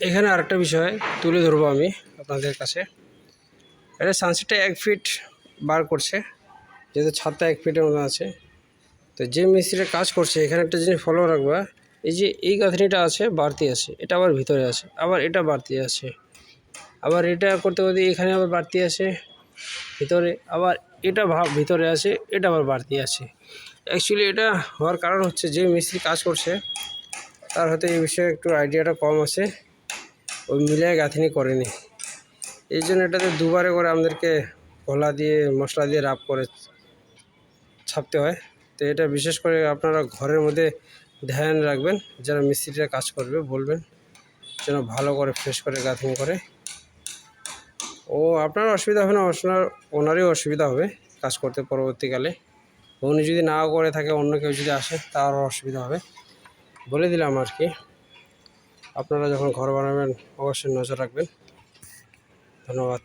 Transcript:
এখানে আরেকটা বিষয় তুলে ধরবো আমি আপনাদের কাছে। এটা সানসেটটা 1 ফিট বার করছে, যেহেতু ছাদটা 1 ফিটের মতো আছে। তো যে মিস্ত্রিটা কাজ করছে এখানে একটা জিনিস ফলো রাখবা, এই যে এই গাঁথনিটা আছে বাড়তি আছে, এটা আবার ভিতরে আছে, আবার এটা বাড়তি আছে, আবার এটা করতে করতে এখানে আবার বাড়তি আছে ভিতরে, আবার এটা ভিতরে আছে, এটা আবার বাড়তি আছে। অ্যাকচুয়ালি এটা হওয়ার কারণ হচ্ছে যে মিস্ত্রি কাজ করছে তার হয়তো এই বিষয়ে একটু আইডিয়াটা কম আছে, ওই মিলিয়ে গাঁথনি করেনি। এই জন্য এটাতে দুবারে করে আমাদেরকে ঘোলা দিয়ে মশলা দিয়ে রাব করে ছাপতে হয়। তো এটা বিশেষ করে আপনারা ঘরের মধ্যে ধ্যান রাখবেন, যারা মিস্ত্রিরা কাজ করবে বলবেন যেন ভালো করে ফ্রেশ করে গাঁথনি করে। ও আপনার অসুবিধা হবে না, ওনারই অসুবিধা হবে কাজ করতে পরবর্তীকালে। উনি যদি নাও করে থাকে, অন্য কেউ যদি আসে তারও অসুবিধা হবে। বলে দিলাম আর কি। আপনারা যখন ঘর বানাবেন অবশ্যই নজর রাখবেন। ধন্যবাদ।